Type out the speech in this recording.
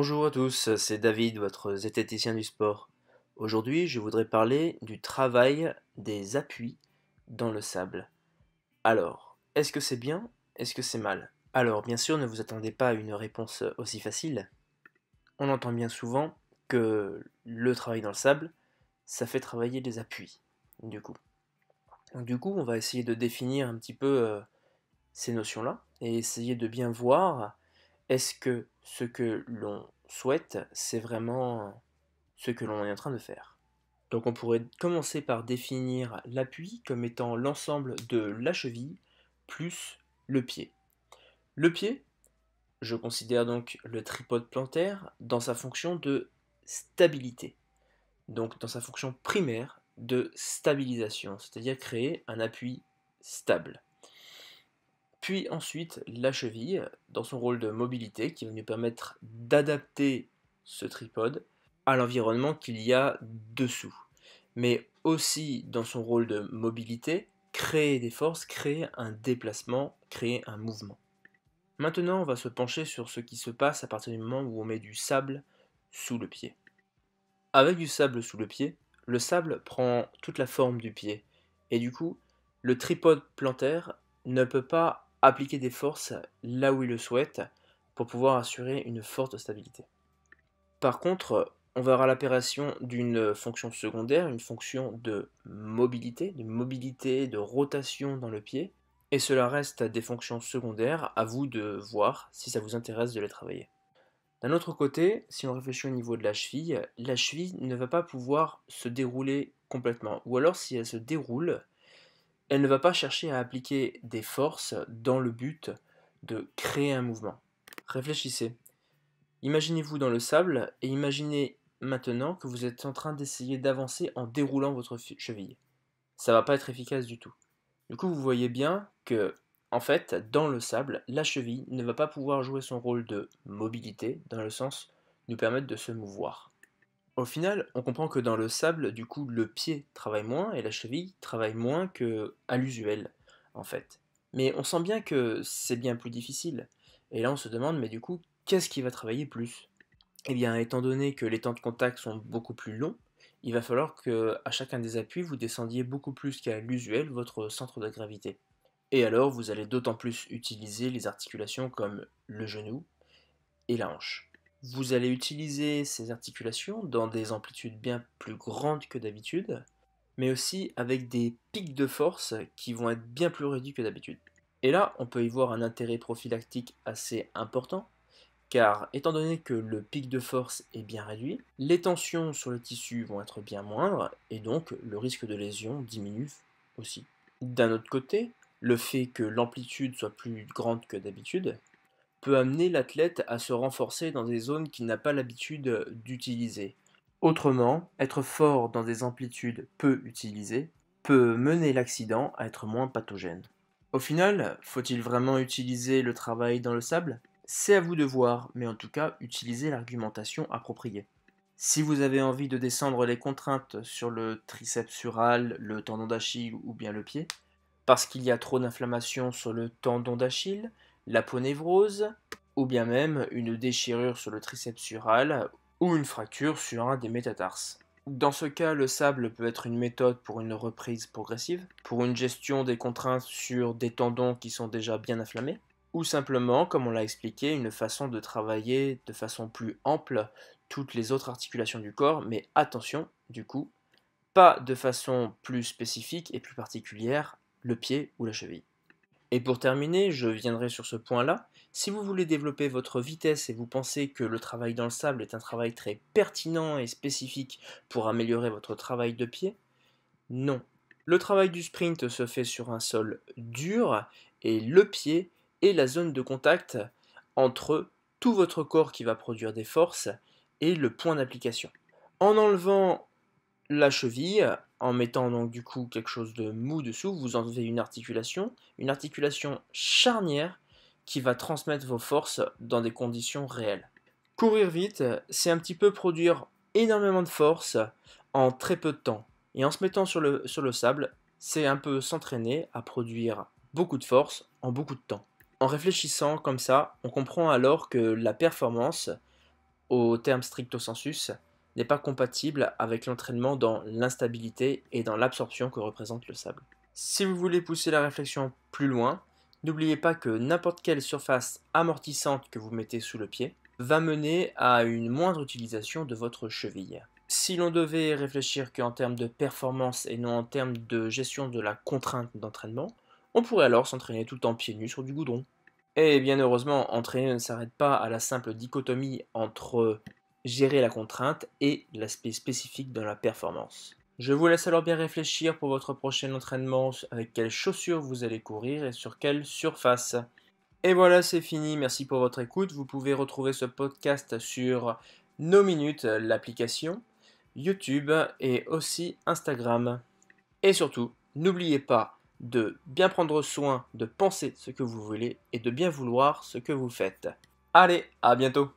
Bonjour à tous, c'est David, votre zététicien du sport. Aujourd'hui, je voudrais parler du travail des appuis dans le sable. Alors, est-ce que c'est bien? Est-ce que c'est mal? Alors, bien sûr, ne vous attendez pas à une réponse aussi facile. On entend bien souvent que le travail dans le sable, ça fait travailler les appuis, du coup. Donc, on va essayer de définir un petit peu ces notions-là et essayer de bien voir est-ce que ce que l'on souhaite, c'est vraiment ce que l'on est en train de faire. Donc on pourrait commencer par définir l'appui comme étant l'ensemble de la cheville plus le pied. Le pied, je considère donc le tripode plantaire dans sa fonction de stabilité, donc dans sa fonction primaire de stabilisation, c'est-à-dire créer un appui stable. Puis ensuite la cheville, dans son rôle de mobilité, qui va nous permettre d'adapter ce tripode à l'environnement qu'il y a dessous. Mais aussi dans son rôle de mobilité, créer des forces, créer un déplacement, créer un mouvement. Maintenant, on va se pencher sur ce qui se passe à partir du moment où on met du sable sous le pied. Avec du sable sous le pied, le sable prend toute la forme du pied, et du coup, le tripode plantaire ne peut pas appliquer des forces là où il le souhaite pour pouvoir assurer une forte stabilité. Par contre, on verra l'apparition d'une fonction secondaire, une fonction de mobilité, de rotation dans le pied, et cela reste des fonctions secondaires, à vous de voir si ça vous intéresse de les travailler. D'un autre côté, si on réfléchit au niveau de la cheville ne va pas pouvoir se dérouler complètement, ou alors si elle se déroule, elle ne va pas chercher à appliquer des forces dans le but de créer un mouvement. Réfléchissez. Imaginez-vous dans le sable et imaginez maintenant que vous êtes en train d'essayer d'avancer en déroulant votre cheville. Ça va pas être efficace du tout. Du coup, vous voyez bien que, en fait, dans le sable, la cheville ne va pas pouvoir jouer son rôle de mobilité, dans le sens nous permettre de se mouvoir. Au final, on comprend que dans le sable, du coup, le pied travaille moins et la cheville travaille moins que à l'usuel, en fait. Mais on sent bien que c'est bien plus difficile. Et là, on se demande, mais du coup, qu'est-ce qui va travailler plus? Eh bien, étant donné que les temps de contact sont beaucoup plus longs, il va falloir que à chacun des appuis, vous descendiez beaucoup plus qu'à l'usuel votre centre de gravité. Et alors, vous allez d'autant plus utiliser les articulations comme le genou et la hanche. Vous allez utiliser ces articulations dans des amplitudes bien plus grandes que d'habitude, mais aussi avec des pics de force qui vont être bien plus réduits que d'habitude. Et là, on peut y voir un intérêt prophylactique assez important, car étant donné que le pic de force est bien réduit, les tensions sur le tissu vont être bien moindres, et donc le risque de lésion diminue aussi. D'un autre côté, le fait que l'amplitude soit plus grande que d'habitude peut amener l'athlète à se renforcer dans des zones qu'il n'a pas l'habitude d'utiliser. Autrement, être fort dans des amplitudes peu utilisées peut mener l'accident à être moins pathogène. Au final, faut-il vraiment utiliser le travail dans le sable? C'est à vous de voir, mais en tout cas, utilisez l'argumentation appropriée. Si vous avez envie de descendre les contraintes sur le triceps sural, le tendon d'Achille ou bien le pied, parce qu'il y a trop d'inflammation sur le tendon d'Achille, l'aponévrose, ou bien même une déchirure sur le triceps sural ou une fracture sur un des métatarses. Dans ce cas, le sable peut être une méthode pour une reprise progressive, pour une gestion des contraintes sur des tendons qui sont déjà bien inflammés, ou simplement, comme on l'a expliqué, une façon de travailler de façon plus ample toutes les autres articulations du corps, mais attention, du coup, pas de façon plus spécifique et plus particulière le pied ou la cheville. Et pour terminer, je viendrai sur ce point-là. Si vous voulez développer votre vitesse et vous pensez que le travail dans le sable est un travail très pertinent et spécifique pour améliorer votre travail de pied, non. Le travail du sprint se fait sur un sol dur et le pied est la zone de contact entre tout votre corps qui va produire des forces et le point d'application. En enlevant la cheville, en mettant donc du coup quelque chose de mou dessous, vous enlevez une articulation charnière qui va transmettre vos forces dans des conditions réelles. Courir vite, c'est un petit peu produire énormément de force en très peu de temps. Et en se mettant sur le sable, c'est un peu s'entraîner à produire beaucoup de force en beaucoup de temps. En réfléchissant comme ça, on comprend alors que la performance au terme stricto sensus, n'est pas compatible avec l'entraînement dans l'instabilité et dans l'absorption que représente le sable. Si vous voulez pousser la réflexion plus loin, n'oubliez pas que n'importe quelle surface amortissante que vous mettez sous le pied va mener à une moindre utilisation de votre cheville. Si l'on devait réfléchir qu'en termes de performance et non en termes de gestion de la contrainte d'entraînement, on pourrait alors s'entraîner tout le temps pieds nus sur du goudron. Et bien heureusement, entraîner ne s'arrête pas à la simple dichotomie entre gérer la contrainte et l'aspect spécifique de la performance. Je vous laisse alors bien réfléchir pour votre prochain entraînement avec quelles chaussures vous allez courir et sur quelle surface. Et voilà, c'est fini. Merci pour votre écoute. Vous pouvez retrouver ce podcast sur No Minutes, l'application, YouTube et aussi Instagram. Et surtout, n'oubliez pas de bien prendre soin de penser ce que vous voulez et de bien vouloir ce que vous faites. Allez, à bientôt!